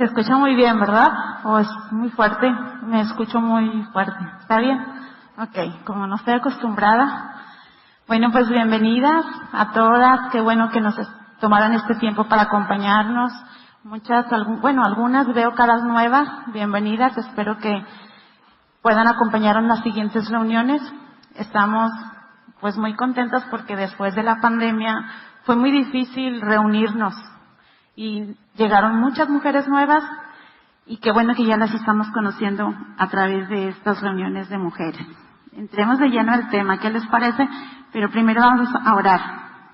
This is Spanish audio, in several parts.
Se escucha muy bien, ¿verdad? ¿O es muy fuerte? Me escucho muy fuerte. ¿Está bien? Ok, como no estoy acostumbrada. Bueno, pues bienvenidas a todas. Qué bueno que nos tomaran este tiempo para acompañarnos. Algunas veo caras nuevas. Bienvenidas. Espero que puedan acompañarnos en las siguientes reuniones. Estamos pues muy contentos porque después de la pandemia fue muy difícil reunirnos. Y llegaron muchas mujeres nuevas y qué bueno que ya las estamos conociendo a través de estas reuniones de mujeres. Entremos de lleno al tema, ¿qué les parece? Pero primero vamos a orar,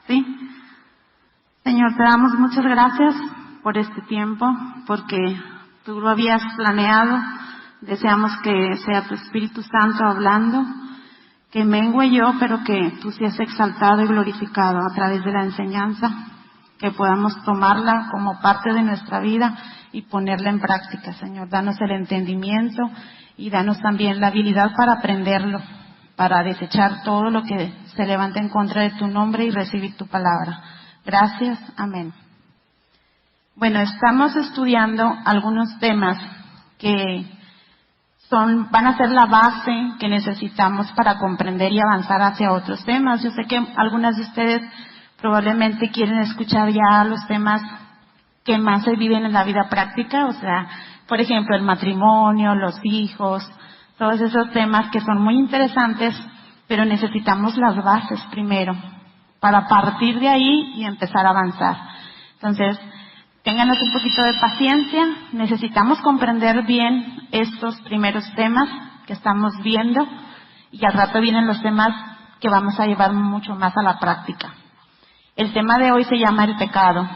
¿sí? Señor, te damos muchas gracias por este tiempo, porque tú lo habías planeado. Deseamos que sea tu Espíritu Santo hablando, que mengue yo, pero que tú seas exaltado y glorificado a través de la enseñanza, que podamos tomarla como parte de nuestra vida y ponerla en práctica, Señor. Danos el entendimiento y danos también la habilidad para aprenderlo, para desechar todo lo que se levanta en contra de tu nombre y recibir tu palabra. Gracias. Amén. Bueno, estamos estudiando algunos temas que van a ser la base que necesitamos para comprender y avanzar hacia otros temas. Yo sé que algunas de ustedes probablemente quieren escuchar ya los temas que más se viven en la vida práctica, o sea, por ejemplo, el matrimonio, los hijos, todos esos temas que son muy interesantes, pero necesitamos las bases primero para partir de ahí y empezar a avanzar. Entonces, ténganos un poquito de paciencia, necesitamos comprender bien estos primeros temas que estamos viendo y al rato vienen los temas que vamos a llevar mucho más a la práctica. El tema de hoy se llama el pecado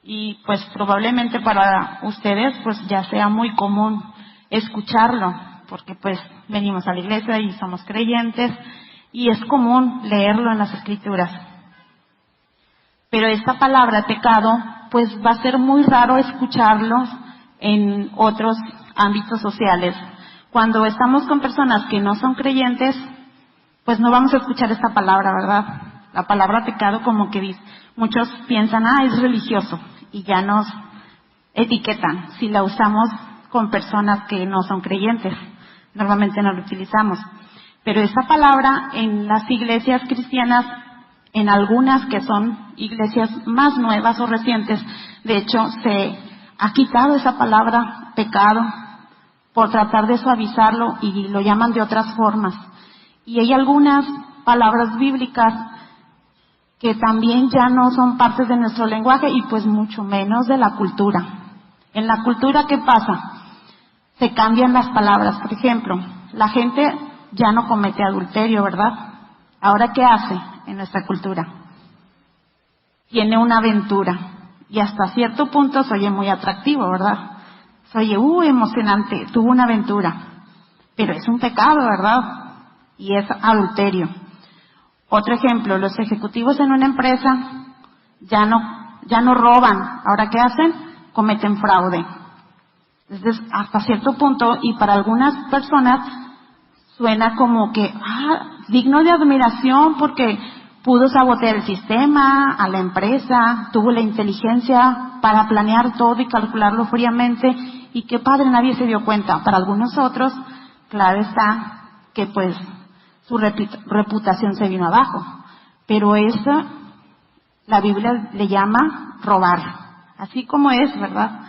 y pues probablemente para ustedes pues ya sea muy común escucharlo porque pues venimos a la iglesia y somos creyentes y es común leerlo en las escrituras. Pero esta palabra pecado pues va a ser muy raro escucharlo en otros ámbitos sociales. Cuando estamos con personas que no son creyentes pues no vamos a escuchar esta palabra, ¿verdad? La palabra pecado como que muchos piensan, es religioso y ya nos etiquetan si la usamos con personas que no son creyentes. Normalmente no la utilizamos. Pero esta palabra en las iglesias cristianas, en algunas que son iglesias más nuevas o recientes, de hecho se ha quitado esa palabra pecado por tratar de suavizarlo y lo llaman de otras formas. Y hay algunas palabras bíblicas que también ya no son partes de nuestro lenguaje y pues mucho menos de la cultura. En la cultura, ¿qué pasa? Se cambian las palabras. Por ejemplo, la gente ya no comete adulterio, ¿verdad? Ahora, ¿qué hace en nuestra cultura? Tiene una aventura y hasta cierto punto se oye muy atractivo, ¿verdad? Se oye, emocionante, tuvo una aventura, pero es un pecado, ¿verdad? Y es adulterio. Otro ejemplo, los ejecutivos en una empresa ya no roban. ¿Ahora qué hacen? Cometen fraude. Entonces, hasta cierto punto, y para algunas personas, suena como que, digno de admiración porque pudo sabotear el sistema, a la empresa, tuvo la inteligencia para planear todo y calcularlo fríamente, y qué padre, nadie se dio cuenta. Para algunos otros, claro está que pues su reputación se vino abajo. Pero eso, la Biblia le llama robar. Así como es, ¿verdad?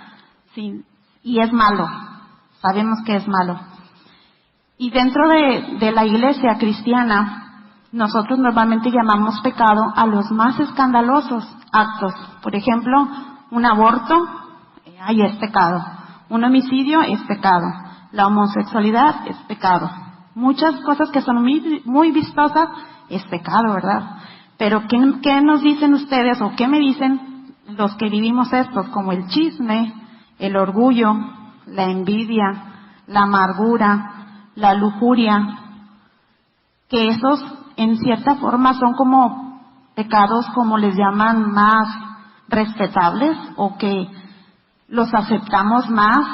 Sí. Y es malo. Sabemos que es malo. Y dentro de la iglesia cristiana, nosotros normalmente llamamos pecado a los más escandalosos actos. Por ejemplo, un aborto, es pecado. Un homicidio es pecado. La homosexualidad es pecado. Muchas cosas que son muy vistosas es pecado, ¿verdad? Pero ¿qué nos dicen ustedes o qué me dicen los que vivimos estos? Como el chisme, el orgullo, la envidia, la amargura, la lujuria, que esos en cierta forma son como pecados, como les llaman, más respetables o que los aceptamos más,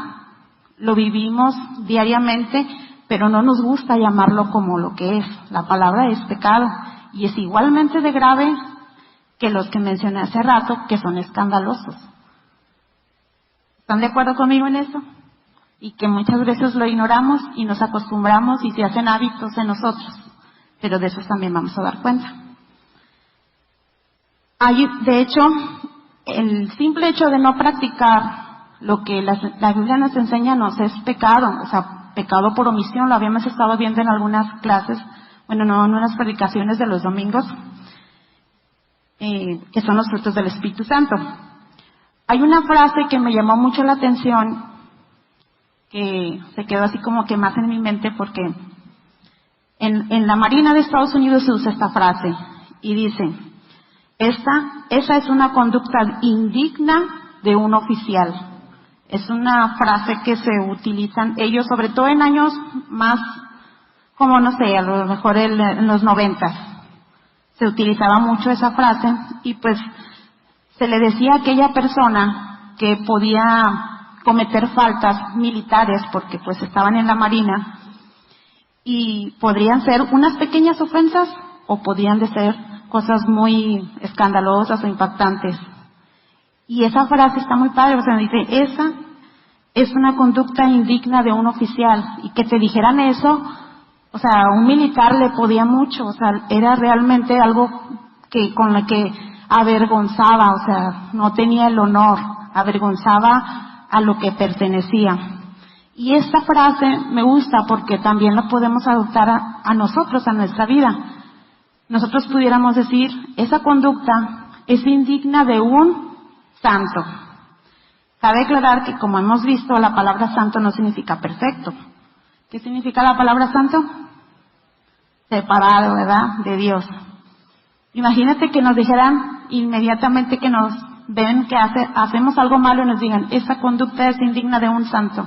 lo vivimos diariamente, pero no nos gusta llamarlo como lo que es. La palabra es pecado y es igualmente de grave que los que mencioné hace rato, que son escandalosos. ¿Están de acuerdo conmigo en eso? Y que muchas veces lo ignoramos y nos acostumbramos y se hacen hábitos en nosotros, pero de eso también vamos a dar cuenta. De hecho, el simple hecho de no practicar lo que la Biblia nos enseña nos es pecado, o sea, pecado por omisión. Lo habíamos estado viendo en algunas clases, bueno, no, en unas predicaciones de los domingos, que son los frutos del Espíritu Santo. Hay una frase que me llamó mucho la atención, que se quedó así como que más en mi mente, porque en la Marina de Estados Unidos se usa esta frase, y dice: esa es una conducta indigna de un oficial. Es una frase que se utilizan ellos, sobre todo en años más, como no sé, a lo mejor en los 90, se utilizaba mucho esa frase, y pues se le decía a aquella persona que podía cometer faltas militares porque pues estaban en la Marina, y podrían ser unas pequeñas ofensas o podían de ser cosas muy escandalosas o impactantes. Y esa frase está muy padre, o sea, dice, esa es una conducta indigna de un oficial. Y que te dijeran eso, o sea, a un militar le podía mucho, o sea, era realmente algo con lo que avergonzaba, o sea, no tenía el honor, avergonzaba a lo que pertenecía. Y esta frase me gusta porque también la podemos adoptar a nosotros, a nuestra vida. Nosotros pudiéramos decir, esa conducta es indigna de un santo. Cabe aclarar que, como hemos visto, la palabra santo no significa perfecto. ¿Qué significa la palabra santo? Separado, ¿verdad?, de Dios. Imagínate que nos dijeran inmediatamente que nos ven que hacemos algo malo y nos digan, esa conducta es indigna de un santo.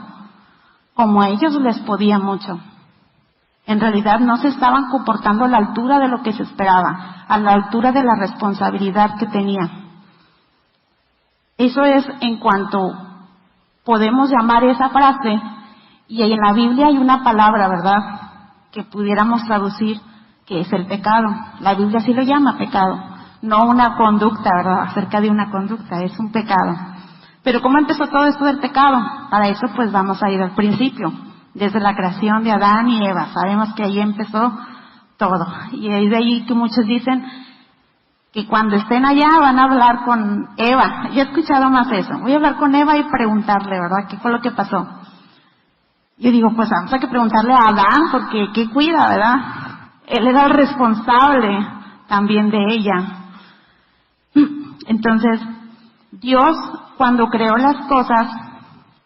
Como a ellos les podía mucho. En realidad no se estaban comportando a la altura de lo que se esperaba, a la altura de la responsabilidad que tenía. Eso es en cuanto podemos llamar esa frase, y en la Biblia hay una palabra, ¿verdad?, que pudiéramos traducir, que es el pecado. La Biblia sí lo llama pecado, no una conducta, ¿verdad?, acerca de una conducta, es un pecado. Pero ¿cómo empezó todo esto del pecado? Para eso pues vamos a ir al principio, desde la creación de Adán y Eva. Sabemos que ahí empezó todo, y es de ahí que muchos dicen que cuando estén allá van a hablar con Eva. Yo he escuchado más eso, voy a hablar con Eva y preguntarle, ¿verdad?, qué fue lo que pasó. Yo digo, pues vamos a que preguntarle a Adán, porque ¿qué cuida, verdad? Él era el responsable también de ella. Entonces, Dios, cuando creó las cosas,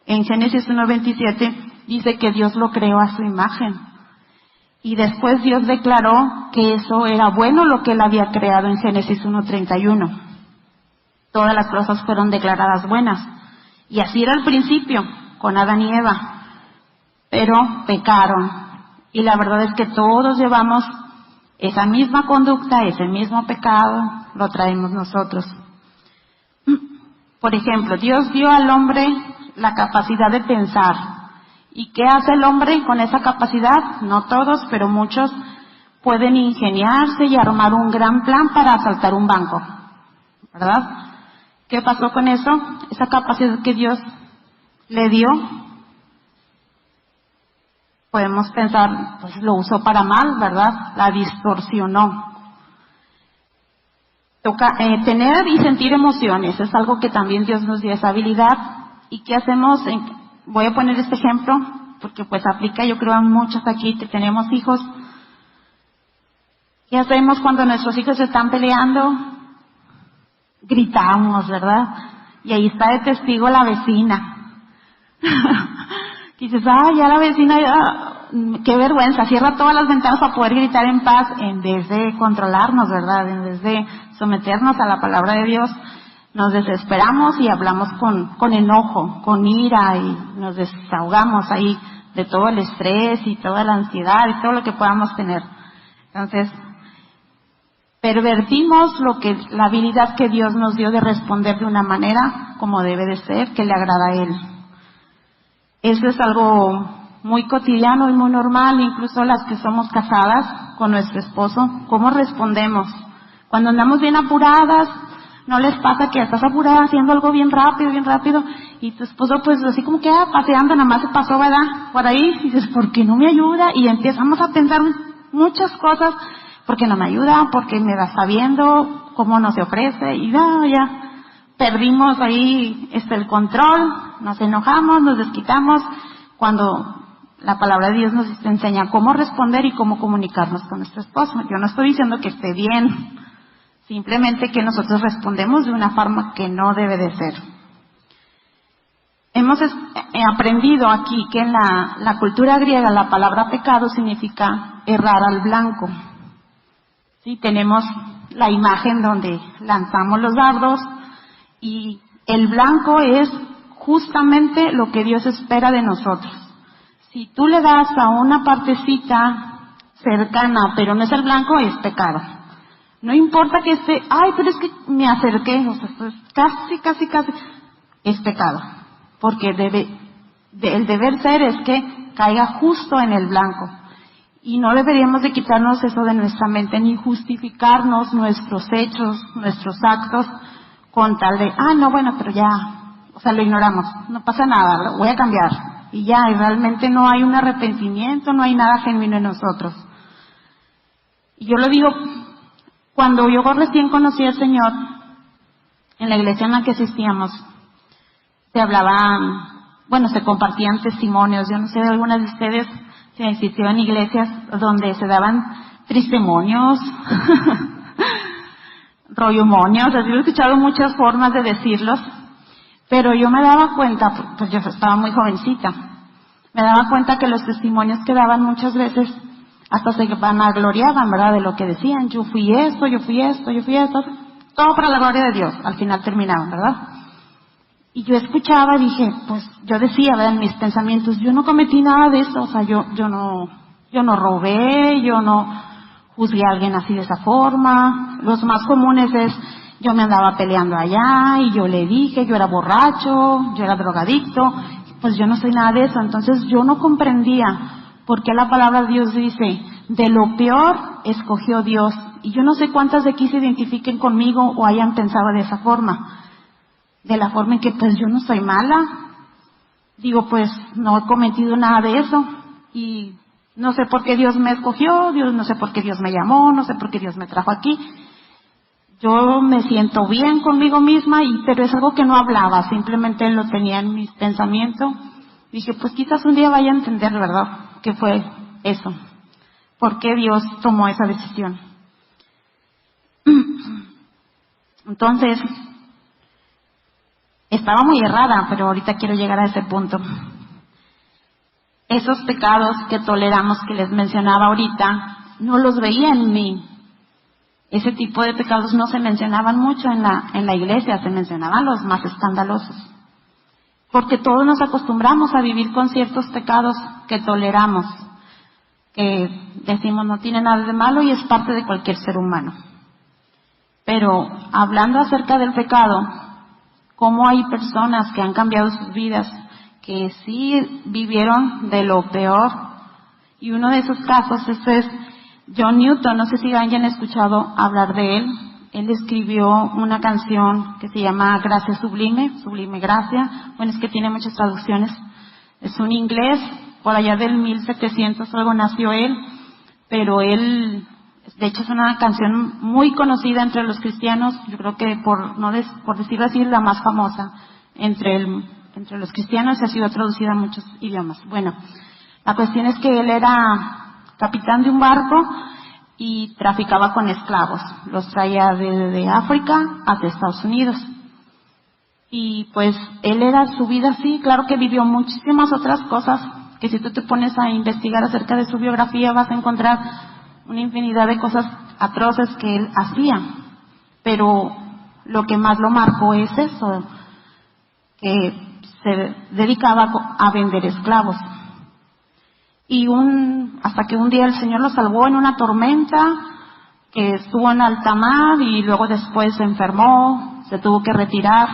en Génesis 1:27, dice que Dios lo creó a su imagen. Y después Dios declaró que eso era bueno lo que Él había creado en Génesis 1:31. Todas las cosas fueron declaradas buenas. Y así era al principio, con Adán y Eva. Pero pecaron. Y la verdad es que todos llevamos esa misma conducta, ese mismo pecado, lo traemos nosotros. Por ejemplo, Dios dio al hombre la capacidad de pensar. ¿Y qué hace el hombre con esa capacidad? No todos, pero muchos pueden ingeniarse y armar un gran plan para asaltar un banco, ¿verdad? ¿Qué pasó con eso? Esa capacidad que Dios le dio, podemos pensar, pues lo usó para mal, ¿verdad? La distorsionó. Toca tener y sentir emociones, es algo que también Dios nos dio esa habilidad. ¿Y qué hacemos? Voy a poner este ejemplo, porque pues aplica, yo creo, a muchos aquí que tenemos hijos. ¿Qué hacemos cuando nuestros hijos se están peleando? Gritamos, ¿verdad? Y ahí está de testigo la vecina. Y dices, ya la vecina, qué vergüenza, cierra todas las ventanas para poder gritar en paz, en vez de controlarnos, ¿verdad? En vez de someternos a la palabra de Dios. Nos desesperamos y hablamos con enojo, con ira, y nos desahogamos ahí de todo el estrés y toda la ansiedad y todo lo que podamos tener. Entonces, pervertimos la habilidad que Dios nos dio de responder de una manera como debe de ser, que le agrada a Él. Eso es algo muy cotidiano y muy normal, incluso las que somos casadas con nuestro esposo. ¿Cómo respondemos? Cuando andamos bien apuradas, ¿No les pasa que estás apurada haciendo algo bien rápido, y tu esposo pues así como que paseando, nada más se pasó, ¿verdad? Por ahí, y dices, ¿por qué no me ayuda? Y empezamos a pensar muchas cosas, ¿por qué no me ayuda? ¿Por qué me está viendo? ¿Cómo no se ofrece? Y ya perdimos ahí el control, nos enojamos, nos desquitamos, cuando la palabra de Dios nos enseña cómo responder y cómo comunicarnos con nuestro esposo. Yo no estoy diciendo que esté bien, simplemente que nosotros respondemos de una forma que no debe de ser. Hemos aprendido aquí que en la cultura griega la palabra pecado significa errar al blanco. Sí, tenemos la imagen donde lanzamos los dardos y el blanco es justamente lo que Dios espera de nosotros. Si tú le das a una partecita cercana, pero no es el blanco, es pecado. No importa que esté, pero es que me acerqué, o sea, pues casi, es pecado. Porque el deber ser es que caiga justo en el blanco. Y no deberíamos de quitarnos eso de nuestra mente, ni justificarnos nuestros hechos, nuestros actos, con tal de, no, bueno, pero ya, o sea, lo ignoramos, no pasa nada, lo voy a cambiar. Y ya, y realmente no hay un arrepentimiento, no hay nada genuino en nosotros. Y yo lo digo, cuando yo recién conocí al Señor, en la iglesia en la que asistíamos, se compartían testimonios. Yo no sé de algunas de ustedes si asistieron iglesias donde se daban testimonios, rollomonios, así he escuchado muchas formas de decirlos, pero yo me daba cuenta, pues yo estaba muy jovencita, me daba cuenta que los testimonios que daban muchas veces hasta se vanagloriaban, ¿verdad?, de lo que decían. Yo fui esto, todo para la gloria de Dios, al final terminaban, ¿verdad? Y yo escuchaba y dije, pues yo decía, ¿verdad?, en mis pensamientos, yo no cometí nada de eso, o sea, yo no robé, yo no juzgué a alguien así de esa forma. Los más comunes es, yo me andaba peleando allá y yo le dije, yo era borracho, yo era drogadicto, pues yo no soy nada de eso. Entonces yo no comprendía por qué la palabra de Dios dice, de lo peor escogió Dios. Y yo no sé cuántas de aquí se identifiquen conmigo o hayan pensado de esa forma. De la forma en que pues yo no soy mala, digo pues no he cometido nada de eso y no sé por qué Dios me escogió, no sé por qué Dios me llamó, no sé por qué Dios me trajo aquí. Yo me siento bien conmigo misma, pero es algo que no hablaba, simplemente lo tenía en mis pensamientos. Dije, pues quizás un día vaya a entender, ¿verdad?, qué fue eso, por qué Dios tomó esa decisión. Entonces, estaba muy errada, pero ahorita quiero llegar a ese punto. Esos pecados que toleramos, que les mencionaba ahorita, no los veía en mí. Ese tipo de pecados no se mencionaban mucho en la iglesia, se mencionaban los más escandalosos. Porque todos nos acostumbramos a vivir con ciertos pecados que toleramos, que decimos no tiene nada de malo y es parte de cualquier ser humano. Pero hablando acerca del pecado, cómo hay personas que han cambiado sus vidas, que sí vivieron de lo peor, y uno de esos casos es John Newton. No sé si hayan escuchado hablar de él. Él escribió una canción que se llama Gracia Sublime, Sublime Gracia. Bueno, es que tiene muchas traducciones. Es un inglés, por allá del 1700 algo nació él, pero él, de hecho es una canción muy conocida entre los cristianos. Yo creo que por decirlo así, es la más famosa entre los cristianos y ha sido traducida a muchos idiomas. Bueno, la cuestión es que él era capitán de un barco y traficaba con esclavos. Los traía de África hacia Estados Unidos. Y pues él era su vida así. Claro que vivió muchísimas otras cosas que si tú te pones a investigar acerca de su biografía vas a encontrar una infinidad de cosas atroces que él hacía. Pero lo que más lo marcó es eso, que se dedicaba a vender esclavos. Y hasta que un día el Señor lo salvó en una tormenta, que estuvo en alta mar y luego después se enfermó, se tuvo que retirar.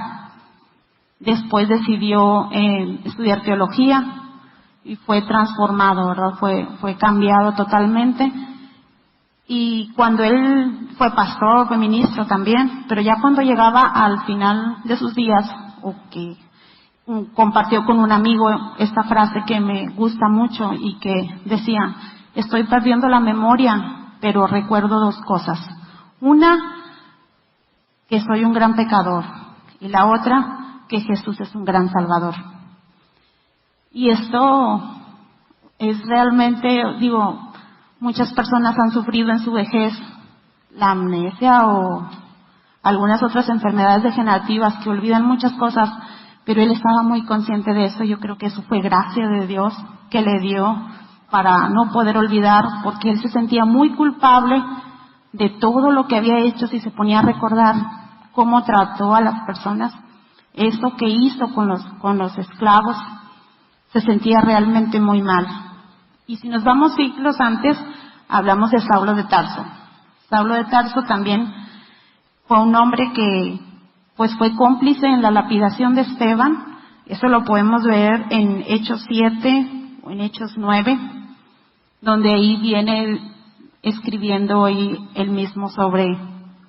Después decidió estudiar teología y fue transformado, ¿verdad? Fue cambiado totalmente. Y cuando él fue pastor, fue ministro también, pero ya cuando llegaba al final de sus días, o que compartió con un amigo esta frase que me gusta mucho y que decía: estoy perdiendo la memoria, pero recuerdo dos cosas. Una, que soy un gran pecador, y la otra, que Jesús es un gran salvador. Y esto es realmente, muchas personas han sufrido en su vejez la amnesia o algunas otras enfermedades degenerativas que olvidan muchas cosas, pero él estaba muy consciente de eso. Yo creo que eso fue gracia de Dios que le dio para no poder olvidar, porque él se sentía muy culpable de todo lo que había hecho. Si se ponía a recordar cómo trató a las personas, eso que hizo con los esclavos, se sentía realmente muy mal. Y si nos vamos siglos antes, hablamos de Saulo de Tarso. Saulo de Tarso también fue un hombre que pues fue cómplice en la lapidación de Esteban. Eso lo podemos ver en Hechos 7 o en Hechos 9, donde ahí viene escribiendo él mismo sobre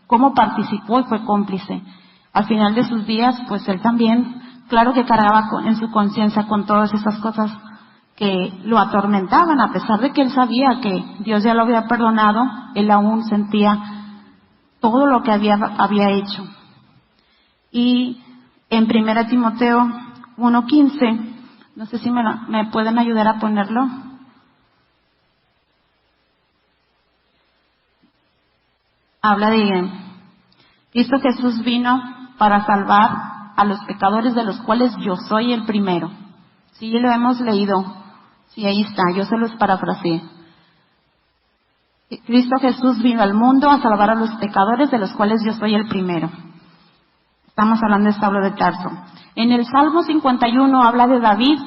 cómo participó y fue cómplice. Al final de sus días, pues él también, claro que cargaba en su conciencia con todas esas cosas que lo atormentaban, a pesar de que él sabía que Dios ya lo había perdonado, él aún sentía todo lo que había hecho. Y en 1 Timoteo 1:15, no sé si me pueden ayudar a ponerlo. Habla de Cristo Jesús vino para salvar a los pecadores, de los cuales yo soy el primero. Sí, lo hemos leído. Sí, ahí está, yo se los parafraseé. Cristo Jesús vino al mundo a salvar a los pecadores, de los cuales yo soy el primero. Estamos hablando de Saulo de Tarso. En el Salmo 51 habla de David,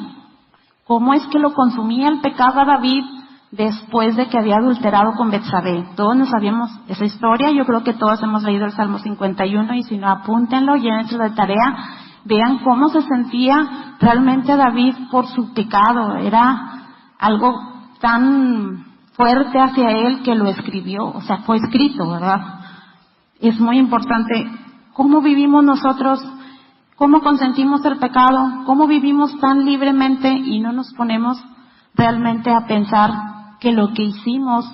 cómo es que lo consumía el pecado a David después de que había adulterado con Betsabé. Todos nos sabíamos esa historia, yo creo que todos hemos leído el Salmo 51, y si no, apúntenlo, llénenselo de tarea, vean cómo se sentía realmente David por su pecado. Era algo tan fuerte hacia él que lo escribió, o sea, fue escrito, ¿verdad? Es muy importante cómo vivimos nosotros, cómo consentimos el pecado, cómo vivimos tan libremente y no nos ponemos realmente a pensar que lo que hicimos,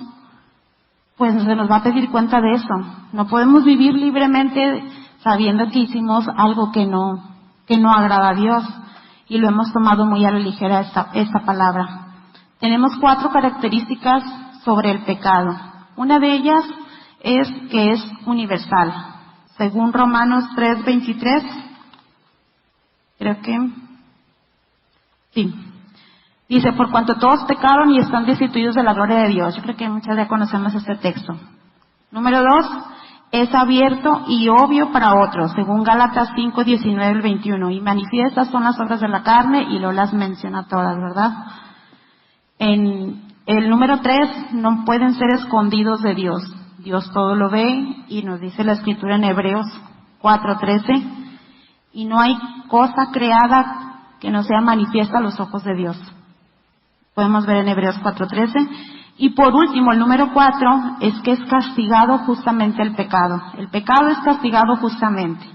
pues se nos va a pedir cuenta de eso. No podemos vivir libremente sabiendo que hicimos algo que no agrada a Dios, y lo hemos tomado muy a la ligera esta palabra. Tenemos 4 características sobre el pecado. Una de ellas es que es universal. Según Romanos 3:23, creo que sí. Dice: por cuanto todos pecaron y están destituidos de la gloria de Dios. Yo creo que muchas ya conocemos este texto. Número 2, es abierto y obvio para otros, según Gálatas 5:19-21. Y manifiestas son las obras de la carne, y lo las menciona todas, ¿verdad? En el número 3, no pueden ser escondidos de Dios. Dios todo lo ve, y nos dice la Escritura en Hebreos 4:13, y no hay cosa creada que no sea manifiesta a los ojos de Dios. Podemos ver en Hebreos 4:13. Y por último, el número 4 es que es castigado justamente el pecado. El pecado es castigado justamente.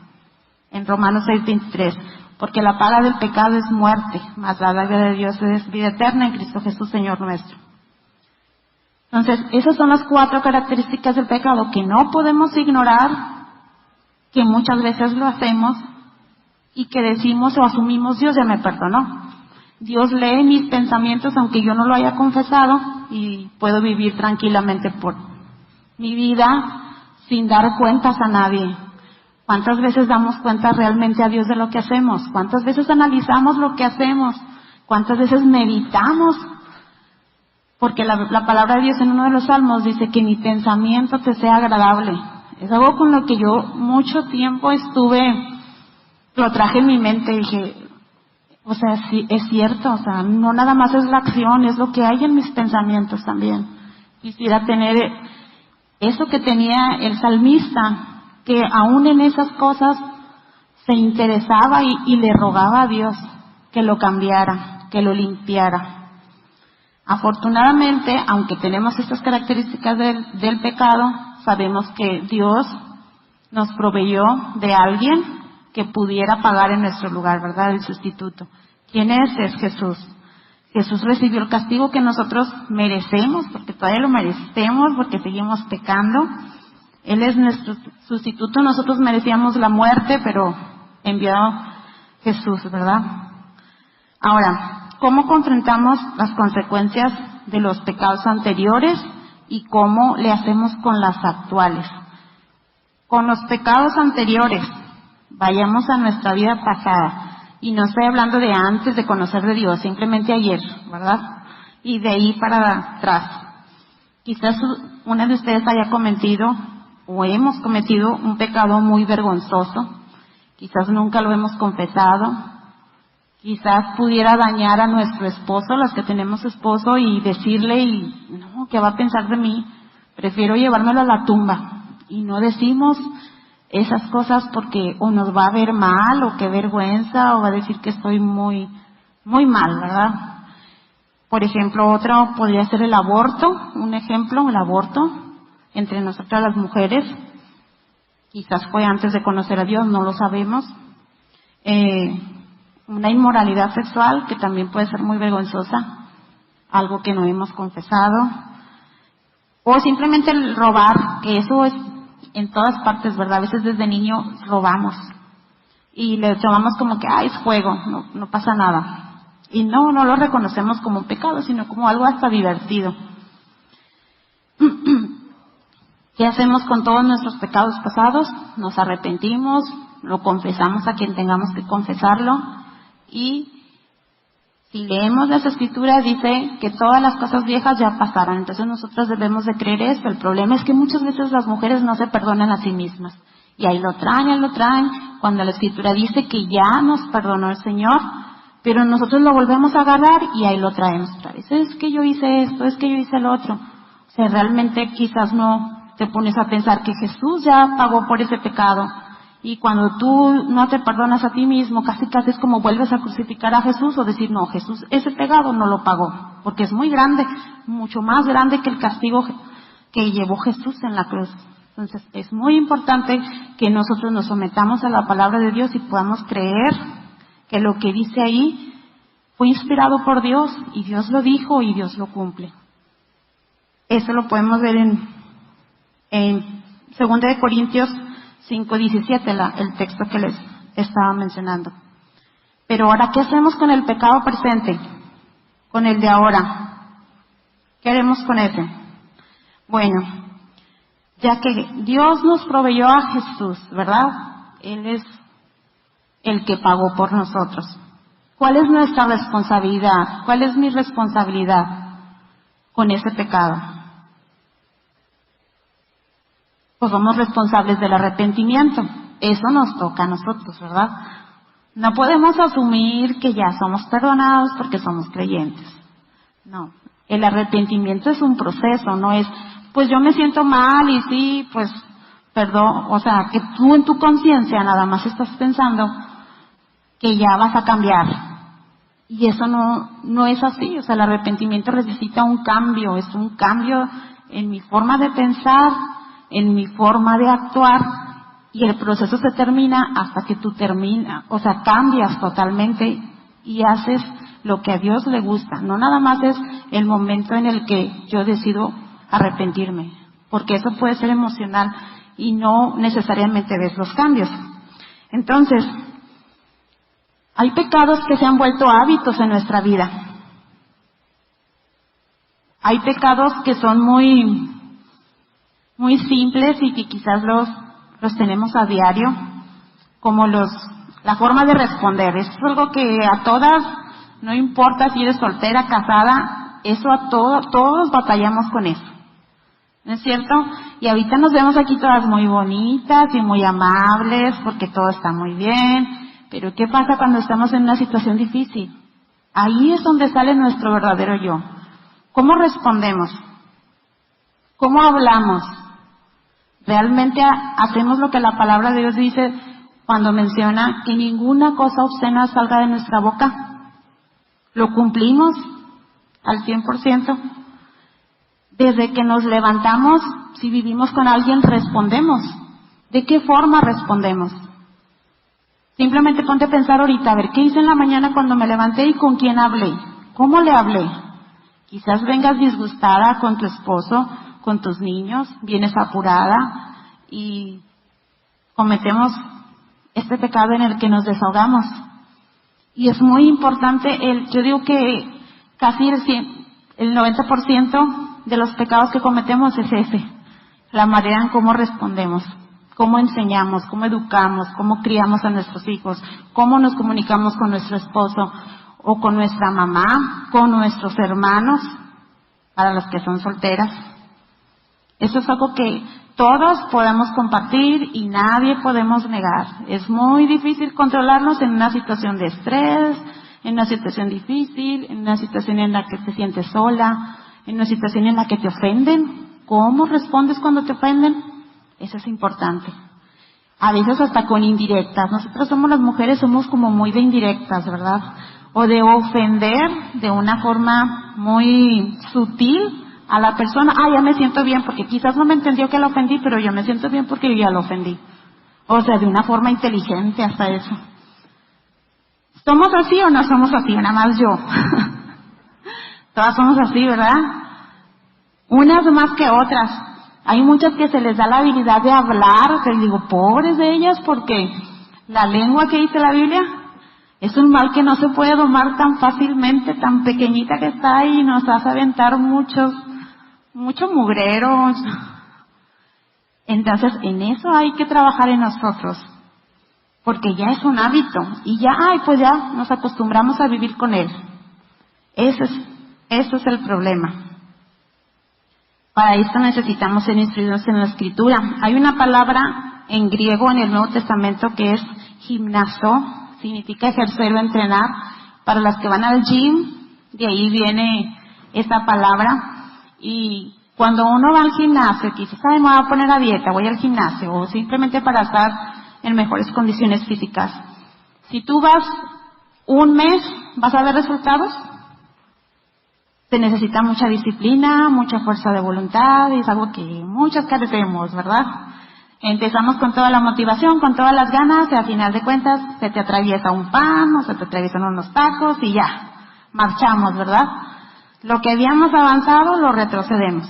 En Romanos 6:23. Porque la paga del pecado es muerte, mas la dádiva de Dios es vida eterna en Cristo Jesús, Señor nuestro. Entonces, esas son las 4 características del pecado que no podemos ignorar, que muchas veces lo hacemos y que decimos o asumimos: Dios ya me perdonó. Dios lee mis pensamientos aunque yo no lo haya confesado, y puedo vivir tranquilamente por mi vida sin dar cuentas a nadie. ¿Cuántas veces damos cuenta realmente a Dios de lo que hacemos? ¿Cuántas veces analizamos lo que hacemos? ¿Cuántas veces meditamos? Porque la palabra de Dios en uno de los salmos dice que mi pensamiento te sea agradable. Es algo con lo que yo mucho tiempo lo traje en mi mente y dije, o sea, sí, es cierto, o sea, no nada más es la acción, es lo que hay en mis pensamientos también. Quisiera tener eso que tenía el salmista, que aún en esas cosas se interesaba y le rogaba a Dios que lo cambiara, que lo limpiara. Afortunadamente, aunque tenemos estas características del pecado, sabemos que Dios nos proveyó de alguien que pudiera pagar en nuestro lugar, ¿verdad? El sustituto. ¿Quién es? Es Jesús. Jesús recibió el castigo que nosotros merecemos, porque todavía lo merecemos, porque seguimos pecando. Él es nuestro sustituto. Nosotros merecíamos la muerte, pero envió Jesús, ¿verdad? Ahora, ¿cómo confrontamos las consecuencias de los pecados anteriores y cómo le hacemos con las actuales? Con los pecados anteriores, vayamos a nuestra vida pasada. Y no estoy hablando de antes de conocer de Dios, simplemente ayer, ¿verdad? Y de ahí para atrás. Quizás una de ustedes haya cometido o hemos cometido un pecado muy vergonzoso. Quizás nunca lo hemos confesado. Quizás pudiera dañar a nuestro esposo, los que tenemos esposo, y decirle, no, ¿qué va a pensar de mí? Prefiero llevármelo a la tumba. Y no decimos esas cosas porque o nos va a ver mal, o qué vergüenza, o va a decir que estoy muy, muy mal, ¿verdad? Por ejemplo, otro podría ser el aborto, un ejemplo, el aborto entre nosotras las mujeres. Quizás fue antes de conocer a Dios, no lo sabemos. Una inmoralidad sexual que también puede ser muy vergonzosa, algo que no hemos confesado. O simplemente el robar, que eso es en todas partes, ¿verdad? A veces desde niño robamos y le tomamos como que, es juego, no pasa nada. Y no lo reconocemos como un pecado, sino como algo hasta divertido. ¿Qué hacemos con todos nuestros pecados pasados? Nos arrepentimos, lo confesamos a quien tengamos que confesarlo, y si leemos las Escrituras dice que todas las cosas viejas ya pasaron. Entonces nosotros debemos de creer eso. El problema es que muchas veces las mujeres no se perdonan a sí mismas. Y ahí lo traen, cuando la Escritura dice que ya nos perdonó el Señor, pero nosotros lo volvemos a agarrar y ahí lo traemos otra vez. Es que yo hice esto, es que yo hice lo otro. O sea, realmente quizás no te pones a pensar que Jesús ya pagó por ese pecado. Y cuando tú no te perdonas a ti mismo, casi es como vuelves a crucificar a Jesús o decir, no, Jesús, ese pecado no lo pagó, porque es muy grande, mucho más grande que el castigo que llevó Jesús en la cruz. Entonces, es muy importante que nosotros nos sometamos a la palabra de Dios y podamos creer que lo que dice ahí fue inspirado por Dios, y Dios lo dijo y Dios lo cumple. Eso lo podemos ver en 2 de Corintios 5:17, el texto que les estaba mencionando. Pero ahora, ¿qué hacemos con el pecado presente? Con el de ahora. ¿Qué haremos con ese? Bueno, ya que Dios nos proveyó a Jesús, ¿verdad? Él es el que pagó por nosotros. ¿Cuál es nuestra responsabilidad? ¿Cuál es mi responsabilidad con ese pecado? Pues somos responsables del arrepentimiento. Eso nos toca a nosotros, ¿verdad? No podemos asumir que ya somos perdonados porque somos creyentes. No. El arrepentimiento es un proceso, no es, pues yo me siento mal y sí, pues, perdón. O sea, que tú en tu conciencia nada más estás pensando que ya vas a cambiar. Y eso no es así. O sea, el arrepentimiento necesita un cambio. Es un cambio en mi forma de pensar, en mi forma de actuar, y el proceso se termina hasta que tú cambias totalmente y haces lo que a Dios le gusta. No nada más es el momento en el que yo decido arrepentirme, porque eso puede ser emocional y no necesariamente ves los cambios. Entonces, hay pecados que se han vuelto hábitos en nuestra vida. Hay pecados que son muy simples y que quizás los tenemos a diario, como la forma de responder. Eso es algo que a todas, no importa si eres soltera, casada, eso todos batallamos con eso. ¿No es cierto? Y ahorita nos vemos aquí todas muy bonitas y muy amables porque todo está muy bien, pero ¿qué pasa cuando estamos en una situación difícil? Ahí es donde sale nuestro verdadero yo. ¿Cómo respondemos? ¿Cómo hablamos? ¿Realmente hacemos lo que la palabra de Dios dice cuando menciona que ninguna cosa obscena salga de nuestra boca? ¿Lo cumplimos? al 100%. Desde que nos levantamos, si vivimos con alguien, respondemos. ¿De qué forma respondemos? Simplemente ponte a pensar ahorita, a ver, ¿qué hice en la mañana cuando me levanté y con quién hablé? ¿Cómo le hablé? Quizás vengas disgustada con tu esposo, con tus niños, vienes apurada y cometemos este pecado en el que nos desahogamos. Y es muy importante, yo digo que casi el 90% de los pecados que cometemos es ese, la manera en cómo respondemos, cómo enseñamos, cómo educamos, cómo criamos a nuestros hijos, cómo nos comunicamos con nuestro esposo o con nuestra mamá, con nuestros hermanos, para las que son solteras. Eso es algo que todos podemos compartir y nadie podemos negar. Es muy difícil controlarnos en una situación de estrés, en una situación difícil, en una situación en la que te sientes sola, en una situación en la que te ofenden. ¿Cómo respondes cuando te ofenden? Eso es importante. A veces hasta con indirectas. Nosotros somos las mujeres, somos como muy de indirectas, ¿verdad? O de ofender de una forma muy sutil a la persona. Ya me siento bien porque quizás no me entendió que la ofendí, pero yo me siento bien porque yo ya la ofendí. O sea, de una forma inteligente hasta eso. ¿Somos así o no somos así? Nada más yo. Todas somos así, ¿verdad? Unas más que otras. Hay muchas que se les da la habilidad de hablar, que digo, pobres de ellas, porque la lengua que dice la Biblia es un mal que no se puede domar tan fácilmente, tan pequeñita que está ahí y nos hace aventar mucho mugrero. Entonces, en eso hay que trabajar en nosotros, porque ya es un hábito y ya nos acostumbramos a vivir con él. Eso es el problema. Para esto necesitamos ser instruidos en la Escritura. Hay una palabra en griego en el Nuevo Testamento que es gimnazo, significa ejercer o entrenar. Para las que van al gym, de ahí viene esta palabra. Y cuando uno va al gimnasio, quizás me voy a poner a dieta, voy al gimnasio, o simplemente para estar en mejores condiciones físicas. Si tú vas un mes, ¿vas a ver resultados? Se necesita mucha disciplina, mucha fuerza de voluntad, y es algo que muchas carecemos, ¿verdad? Empezamos con toda la motivación, con todas las ganas, y al final de cuentas se te atraviesa un pan, o se te atraviesan unos tacos, y ya, marchamos, ¿verdad? Lo que habíamos avanzado lo retrocedemos.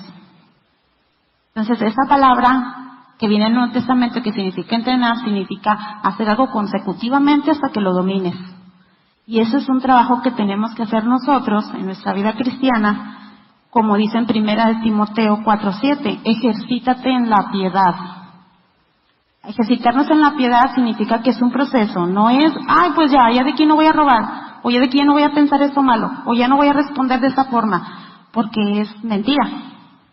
Entonces, esa palabra que viene en el Nuevo Testamento, que significa entrenar, significa hacer algo consecutivamente hasta que lo domines. Y eso es un trabajo que tenemos que hacer nosotros en nuestra vida cristiana, como dice en 1 Timoteo 4:7, ejercítate en la piedad. Ejercitarnos en la piedad significa que es un proceso, no es, pues ya de aquí no voy a robar, o ya de aquí ya no voy a pensar esto malo, o ya no voy a responder de esta forma, porque es mentira.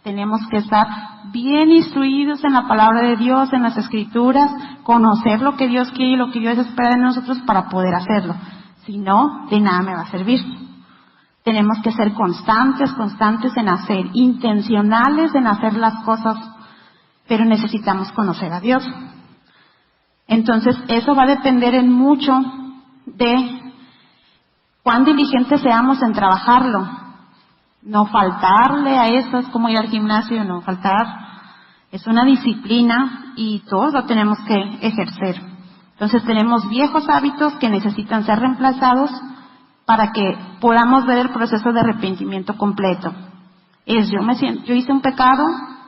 Tenemos que estar bien instruidos en la palabra de Dios, en las Escrituras, conocer lo que Dios quiere y lo que Dios espera de nosotros para poder hacerlo. Si no, de nada me va a servir. Tenemos que ser constantes en hacer, intencionales en hacer las cosas, pero necesitamos conocer a Dios. Entonces, eso va a depender en mucho de cuán diligentes seamos en trabajarlo. No faltarle a eso, es como ir al gimnasio, no faltar. Es una disciplina y todos lo tenemos que ejercer. Entonces tenemos viejos hábitos que necesitan ser reemplazados para que podamos ver el proceso de arrepentimiento completo. Yo hice un pecado,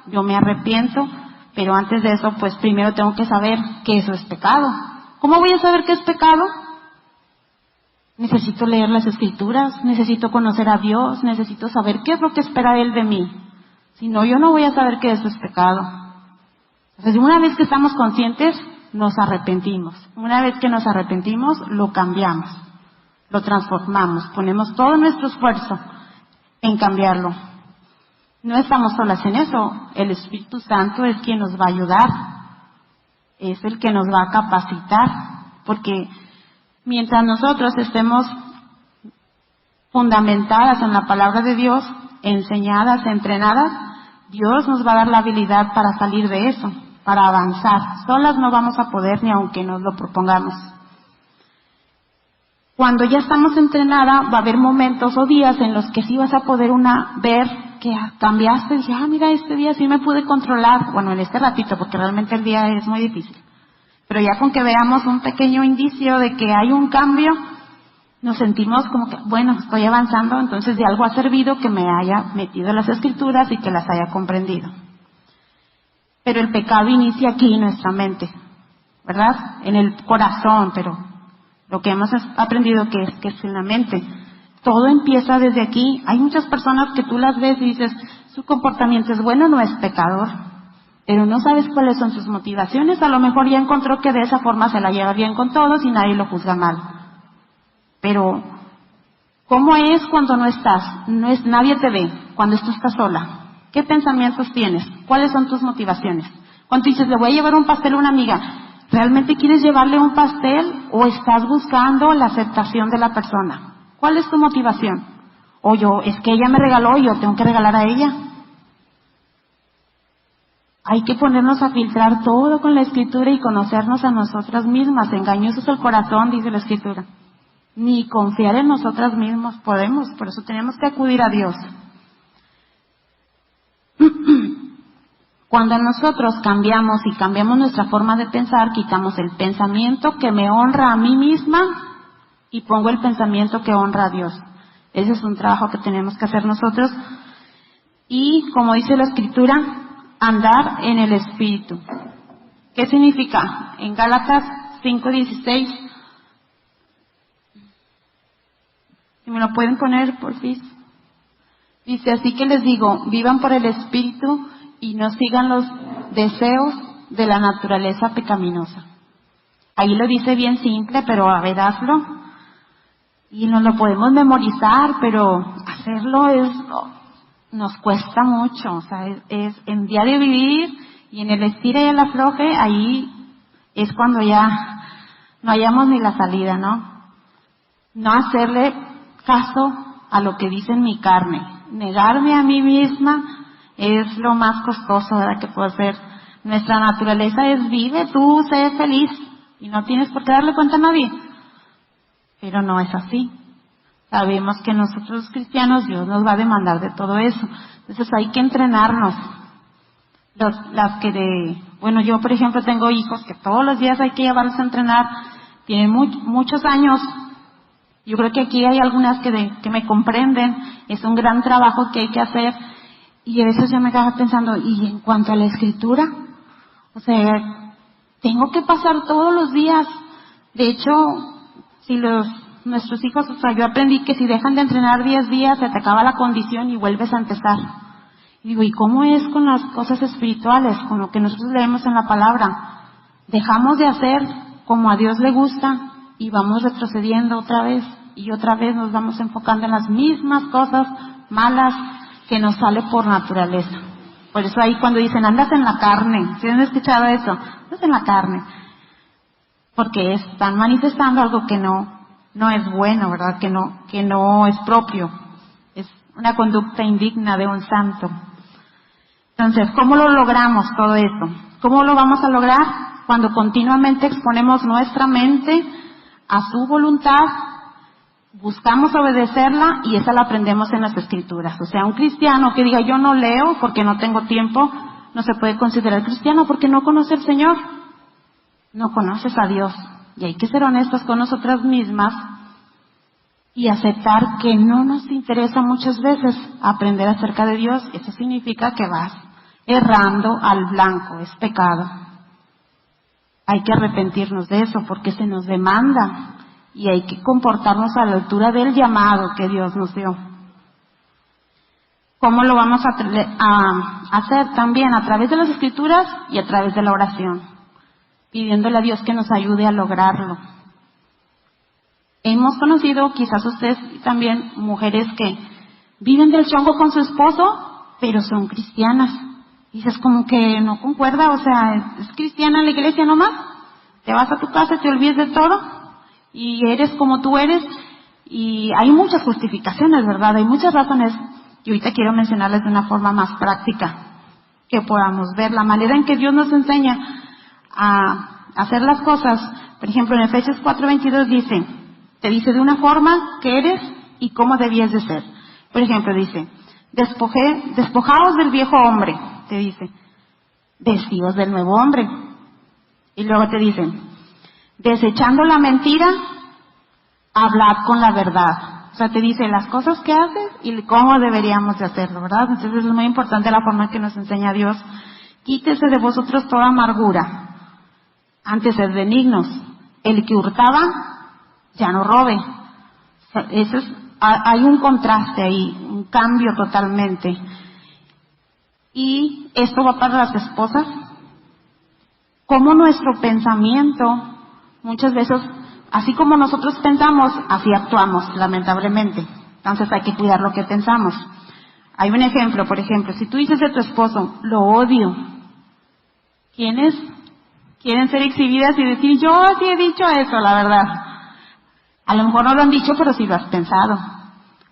yo me arrepiento, pero antes de eso, pues primero tengo que saber que eso es pecado. ¿Cómo voy a saber qué es pecado? Necesito leer las Escrituras, necesito conocer a Dios, necesito saber qué es lo que espera Él de mí. Si no, yo no voy a saber que eso es pecado. Entonces, una vez que estamos conscientes, nos arrepentimos. Una vez que nos arrepentimos, lo cambiamos, lo transformamos, ponemos todo nuestro esfuerzo en cambiarlo. No estamos solas en eso, el Espíritu Santo es quien nos va a ayudar, es el que nos va a capacitar, porque mientras nosotros estemos fundamentadas en la palabra de Dios, enseñadas, entrenadas, Dios nos va a dar la habilidad para salir de eso, para avanzar. Solas no vamos a poder ni aunque nos lo propongamos. Cuando ya estamos entrenada, va a haber momentos o días en los que sí vas a poder ver que cambiaste, dije, mira, este día sí me pude controlar, bueno, en este ratito, porque realmente el día es muy difícil. Pero ya con que veamos un pequeño indicio de que hay un cambio, nos sentimos como que, bueno, estoy avanzando, entonces de algo ha servido que me haya metido en las Escrituras y que las haya comprendido. Pero el pecado inicia aquí en nuestra mente, ¿verdad? En el corazón, pero lo que hemos aprendido que es en la mente. Todo empieza desde aquí. Hay muchas personas que tú las ves y dices, su comportamiento es bueno, no es pecador, pero no sabes cuáles son sus motivaciones. A lo mejor ya encontró que de esa forma se la lleva bien con todos y nadie lo juzga mal. Pero, ¿cómo es cuando no estás? Nadie te ve, cuando tú estás sola. ¿Qué pensamientos tienes? ¿Cuáles son tus motivaciones? Cuando dices, le voy a llevar un pastel a una amiga, ¿realmente quieres llevarle un pastel o estás buscando la aceptación de la persona? ¿Cuál es tu motivación? O es que ella me regaló y yo tengo que regalar a ella. Hay que ponernos a filtrar todo con la Escritura y conocernos a nosotras mismas. Engañoso es el corazón, dice la Escritura. Ni confiar en nosotras mismas podemos, por eso tenemos que acudir a Dios. Cuando nosotros cambiamos y cambiamos nuestra forma de pensar, quitamos el pensamiento que me honra a mí misma y pongo el pensamiento que honra a Dios. Ese es un trabajo que tenemos que hacer nosotros. Y como dice la Escritura, andar en el Espíritu. ¿Qué significa? En Gálatas 5:16, si me lo pueden poner, por fin. Dice, así que les digo, vivan por el Espíritu y no sigan los deseos de la naturaleza pecaminosa. Ahí lo dice bien simple, pero a ver, hazlo. Y nos lo podemos memorizar, pero hacerlo nos cuesta mucho. O sea, es en diario vivir y en el estira y el afloje, ahí es cuando ya no hallamos ni la salida, ¿no? No hacerle caso a lo que dice en mi carne. Negarme a mí misma es lo más costoso, ¿verdad?, que puedo hacer. Nuestra naturaleza es vive, tú sé feliz y no tienes por qué darle cuenta a nadie. Pero no es así. Sabemos que nosotros los cristianos Dios nos va a demandar de todo eso. Entonces hay que entrenarnos. Yo por ejemplo tengo hijos que todos los días hay que llevarlos a entrenar. Tienen muchos años. Yo creo que aquí hay algunas que me comprenden. Es un gran trabajo que hay que hacer. Y a veces yo me quedaba pensando, ¿y en cuanto a la Escritura? O sea, tengo que pasar todos los días. De hecho, si nuestros hijos, yo aprendí que si dejan de entrenar 10 días, se te acaba la condición y vuelves a empezar. Y digo, ¿y cómo es con las cosas espirituales, con lo que nosotros leemos en la palabra? Dejamos de hacer como a Dios le gusta y vamos retrocediendo otra vez nos vamos enfocando en las mismas cosas malas que nos sale por naturaleza. Por eso ahí cuando dicen, andas en la carne, ¿sí han escuchado eso? Andas en la carne. Porque están manifestando algo que no es bueno, ¿verdad? Que no es propio. Es una conducta indigna de un santo. Entonces, ¿cómo lo logramos todo esto? ¿Cómo lo vamos a lograr? Cuando continuamente exponemos nuestra mente a su voluntad, buscamos obedecerla y esa la aprendemos en las Escrituras. O sea, un cristiano que diga yo no leo porque no tengo tiempo, no se puede considerar cristiano porque no conoce al Señor. No conoces a Dios. Y hay que ser honestos con nosotras mismas y aceptar que no nos interesa muchas veces aprender acerca de Dios. Eso significa que vas errando al blanco, es pecado. Hay que arrepentirnos de eso porque se nos demanda y hay que comportarnos a la altura del llamado que Dios nos dio. ¿Cómo lo vamos a hacer? También a través de las Escrituras y a través de la oración, pidiéndole a Dios que nos ayude a lograrlo. Hemos conocido, quizás ustedes también, mujeres que viven del chongo con su esposo, pero son cristianas. Dices como que no concuerda, o sea, es cristiana en la iglesia nomás, te vas a tu casa, te olvides de todo, y eres como tú eres, y hay muchas justificaciones, ¿verdad? Hay muchas razones, y ahorita quiero mencionarles de una forma más práctica, que podamos ver la manera en que Dios nos enseña a hacer las cosas. Por ejemplo, en Efesios 4:22 dice, Te dice de una forma que eres y cómo debías de ser. Por ejemplo, dice, despojaos del viejo hombre, te dice, vestidos del nuevo hombre. Y luego te dicen, desechando la mentira, hablad con la verdad. O sea, te dice las cosas que haces y cómo deberíamos de hacerlo, ¿verdad? Entonces es muy importante la forma que nos enseña Dios. Quítese de vosotros toda amargura. Antes sed benignos. El que hurtaba, ya no robe. O sea, hay un contraste ahí, un cambio totalmente. Y esto va para las esposas. Como nuestro pensamiento, muchas veces, así como nosotros pensamos, así actuamos, lamentablemente. Entonces hay que cuidar lo que pensamos. Hay un ejemplo, por ejemplo, si tú dices de tu esposo, lo odio. ¿Quiénes quieren ser exhibidas y decir, yo sí he dicho eso, la verdad? A lo mejor no lo han dicho, pero sí lo has pensado.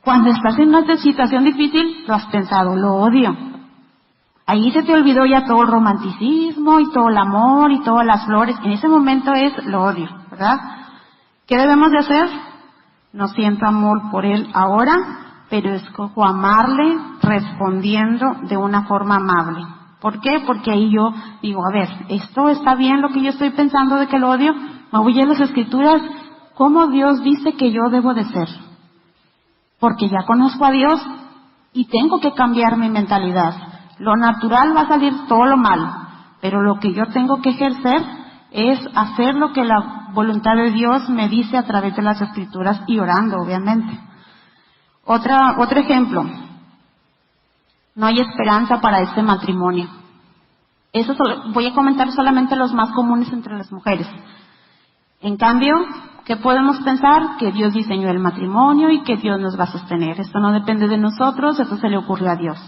Cuando estás en una situación difícil, lo has pensado, lo odio. Ahí se te olvidó ya todo el romanticismo y todo el amor y todas las flores. En ese momento es lo odio, ¿verdad? ¿Qué debemos de hacer? No siento amor por él ahora, pero escojo amarle respondiendo de una forma amable. ¿Por qué? Porque ahí yo digo, a ver, ¿esto está bien lo que yo estoy pensando de que lo odio? Me voy a las escrituras, ¿cómo Dios dice que yo debo de ser? Porque ya conozco a Dios y tengo que cambiar mi mentalidad. Lo natural va a salir todo lo malo, pero lo que yo tengo que ejercer es hacer lo que la voluntad de Dios me dice a través de las escrituras y orando, obviamente. Otro ejemplo. No hay esperanza para este matrimonio. Voy a comentar solamente los más comunes entre las mujeres. En cambio, ¿qué podemos pensar? Que Dios diseñó el matrimonio y que Dios nos va a sostener. Esto no depende de nosotros, eso se le ocurrió a Dios.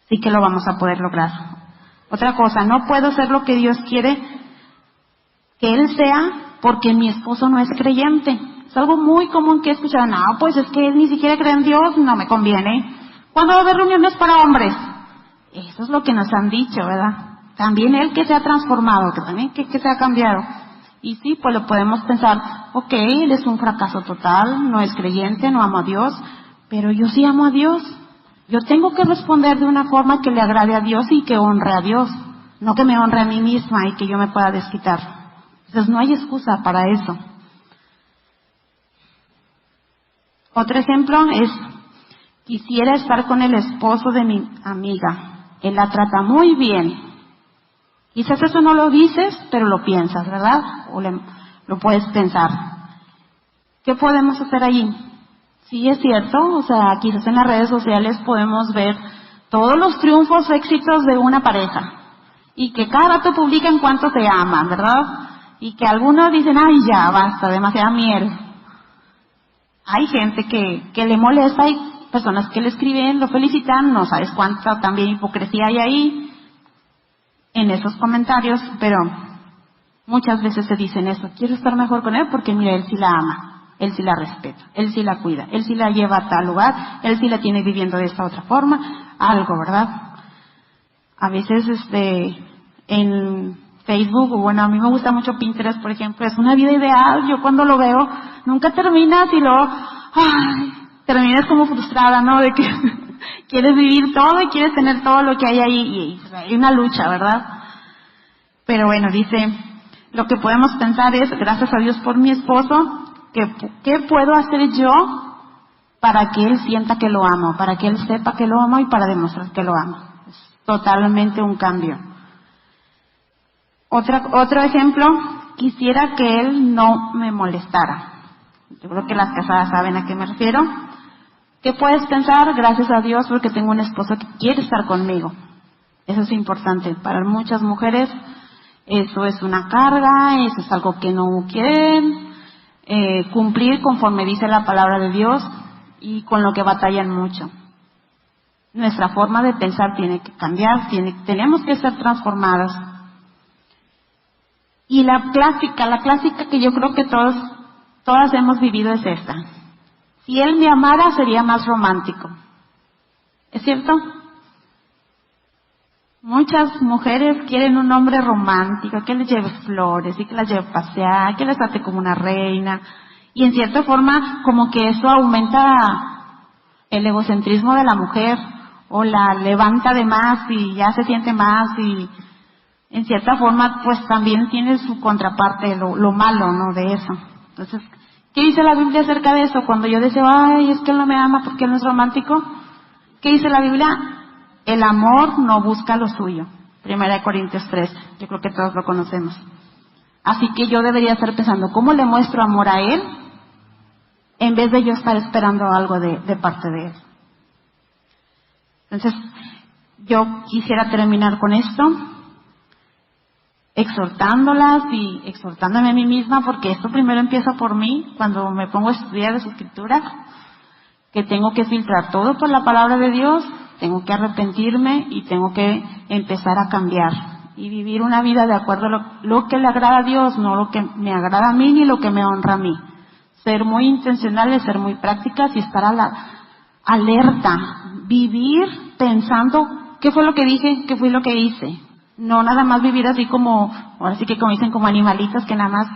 Sí que lo vamos a poder lograr. Otra cosa, no puedo ser lo que Dios quiere que Él sea porque mi esposo no es creyente. Es algo muy común que he escuchado, no, pues es que él ni siquiera cree en Dios, no me conviene. ¿Cuándo va a haber reuniones para hombres? Eso es lo que nos han dicho, ¿verdad? También él que se ha transformado, que también que se ha cambiado. Y sí, pues lo podemos pensar, ok, él es un fracaso total, no es creyente, no amo a Dios, pero yo sí amo a Dios. Yo tengo que responder de una forma que le agrade a Dios y que honre a Dios, no que me honre a mí misma y que yo me pueda desquitar. Entonces no hay excusa para eso. Otro ejemplo es, quisiera estar con el esposo de mi amiga. Él la trata muy bien. Quizás eso no lo dices, pero lo piensas, ¿verdad? O lo puedes pensar. ¿Qué podemos hacer allí? Sí, es cierto, o sea, quizás en las redes sociales podemos ver todos los triunfos o éxitos de una pareja. Y que cada rato publican cuánto se aman, ¿verdad? Y que algunos dicen, ay, ya, basta, demasiada miel. Hay gente que le molesta, hay personas que le escriben, lo felicitan, no sabes cuánta también hipocresía hay ahí en esos comentarios, pero muchas veces se dicen eso, quiero estar mejor con él porque mira, él sí la ama, él sí la respeta, él sí la cuida, él sí la lleva a tal lugar, él sí la tiene viviendo de esta otra forma, algo, ¿verdad? A veces en Facebook, bueno, a mí me gusta mucho Pinterest, por ejemplo, es una vida ideal, yo cuando lo veo, nunca terminas y luego, terminas como frustrada, ¿no? De que quieres vivir todo y quieres tener todo lo que hay ahí, y hay una lucha, ¿verdad? Pero bueno, dice, lo que podemos pensar es, gracias a Dios por mi esposo, ¿qué puedo hacer yo para que él sienta que lo amo, para que él sepa que lo amo y para demostrar que lo amo? Es totalmente un cambio. Otro ejemplo, quisiera que él no me molestara. Yo creo que las casadas saben a qué me refiero. ¿Qué puedes pensar? Gracias a Dios porque tengo un esposo que quiere estar conmigo. Eso es importante. Para muchas mujeres eso es una carga, eso es algo que no quieren cumplir conforme dice la palabra de Dios y con lo que batallan mucho. Nuestra forma de pensar tiene que cambiar, tenemos que ser transformadas. Y la clásica que yo creo que todas hemos vivido es esta. Si él me amara sería más romántico. ¿Es cierto? Muchas mujeres quieren un hombre romántico, que les lleve flores y que las lleve a pasear, que les trate como una reina. Y en cierta forma, como que eso aumenta el egocentrismo de la mujer, o la levanta de más y ya se siente más, y en cierta forma pues también tiene su contraparte, lo malo, ¿no? De eso. Entonces, ¿qué dice la Biblia acerca de eso? Cuando yo deseo, ay, es que él no me ama porque él no es romántico. ¿Qué dice la Biblia? El amor no busca lo suyo. 1 Corintios 13. Yo creo que todos lo conocemos. Así que yo debería estar pensando, ¿cómo le muestro amor a él? En vez de yo estar esperando algo de parte de él. Entonces, yo quisiera terminar con esto, exhortándolas y exhortándome a mí misma, porque esto primero empieza por mí, cuando me pongo a estudiar las Escrituras, que tengo que filtrar todo por la palabra de Dios, tengo que arrepentirme y tengo que empezar a cambiar y vivir una vida de acuerdo a lo que le agrada a Dios, no lo que me agrada a mí ni lo que me honra a mí. Ser muy intencionales, ser muy prácticas y estar alerta, vivir pensando qué fue lo que dije, qué fue lo que hice. No nada más vivir así como, ahora sí que como dicen, como animalitos que nada más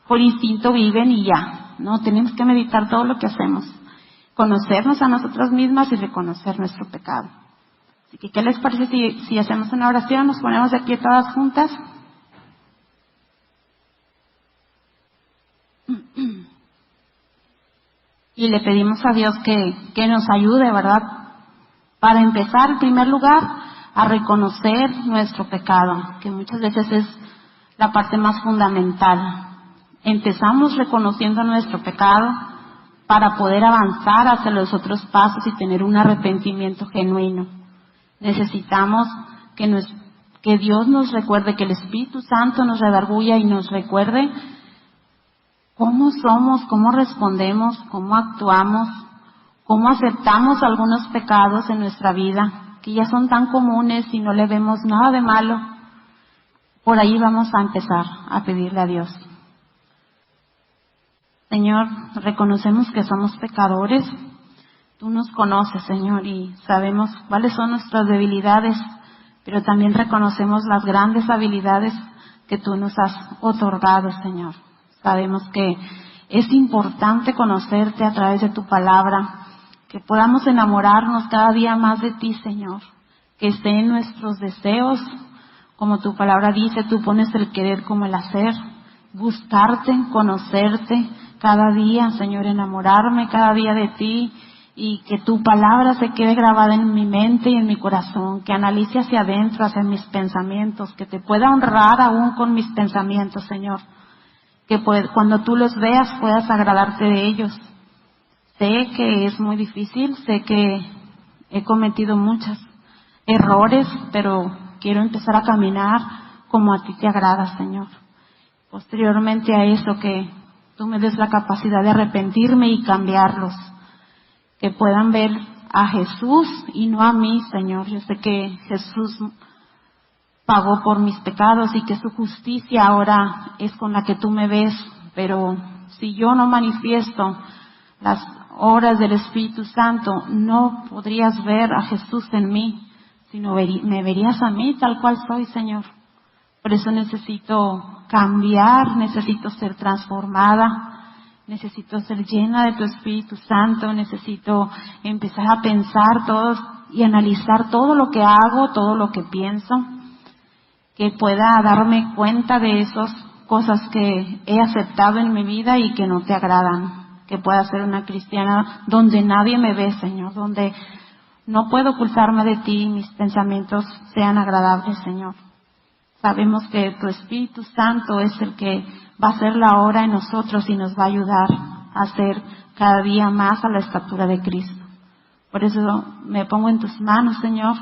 por instinto viven y ya. No, tenemos que meditar todo lo que hacemos. Conocernos a nosotras mismas y reconocer nuestro pecado. Así que, ¿qué les parece si hacemos una oración? Nos ponemos aquí todas juntas. Y le pedimos a Dios que nos ayude, ¿verdad? Para empezar, en primer lugar, a reconocer nuestro pecado, que muchas veces es la parte más fundamental. Empezamos reconociendo nuestro pecado para poder avanzar hacia los otros pasos y tener un arrepentimiento genuino. Necesitamos que Dios nos recuerde, que el Espíritu Santo nos redarguya y nos recuerde cómo somos, cómo respondemos, cómo actuamos, cómo aceptamos algunos pecados en nuestra vida, que ya son tan comunes y no le vemos nada de malo. Por ahí vamos a empezar a pedirle a Dios. Señor, reconocemos que somos pecadores. Tú nos conoces, Señor, y sabemos cuáles son nuestras debilidades, pero también reconocemos las grandes habilidades que tú nos has otorgado, Señor. Sabemos que es importante conocerte a través de tu palabra, que podamos enamorarnos cada día más de ti, Señor, que esté en nuestros deseos, como tu palabra dice, tú pones el querer como el hacer, buscarte, conocerte cada día, Señor, enamorarme cada día de ti, y que tu palabra se quede grabada en mi mente y en mi corazón, que analice hacia adentro, hacia mis pensamientos, que te pueda honrar aún con mis pensamientos, Señor, que cuando tú los veas puedas agradarte de ellos. Sé que es muy difícil, sé que he cometido muchos errores, pero quiero empezar a caminar como a ti te agrada, Señor. Posteriormente a eso, que tú me des la capacidad de arrepentirme y cambiarlos, que puedan ver a Jesús y no a mí, Señor. Yo sé que Jesús pagó por mis pecados y que su justicia ahora es con la que tú me ves, pero si yo no manifiesto las obras del Espíritu Santo, no podrías ver a Jesús en mí, sino me verías a mí tal cual soy, Señor. Por eso necesito cambiar, necesito ser transformada, necesito ser llena de tu Espíritu Santo, necesito empezar a pensar y analizar todo lo que hago, todo lo que pienso, que pueda darme cuenta de esas cosas que he aceptado en mi vida y que no te agradan, que pueda ser una cristiana donde nadie me ve, Señor, donde no puedo ocultarme de ti y mis pensamientos sean agradables, Señor. Sabemos que tu Espíritu Santo es el que va a hacer la obra en nosotros y nos va a ayudar a ser cada día más a la estatura de Cristo. Por eso me pongo en tus manos, Señor,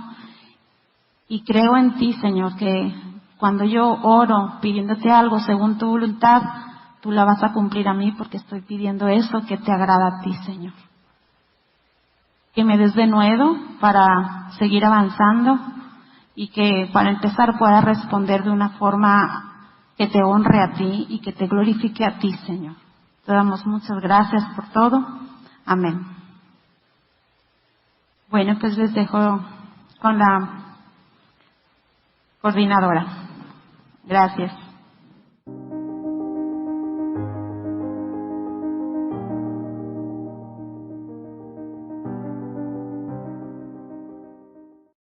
y creo en ti, Señor, que cuando yo oro pidiéndote algo según tu voluntad, tú la vas a cumplir a mí porque estoy pidiendo eso que te agrada a ti, Señor. Que me des de nuevo para seguir avanzando y que para empezar pueda responder de una forma que te honre a ti y que te glorifique a ti, Señor. Te damos muchas gracias por todo. Amén. Bueno, pues les dejo con la coordinadora. Gracias.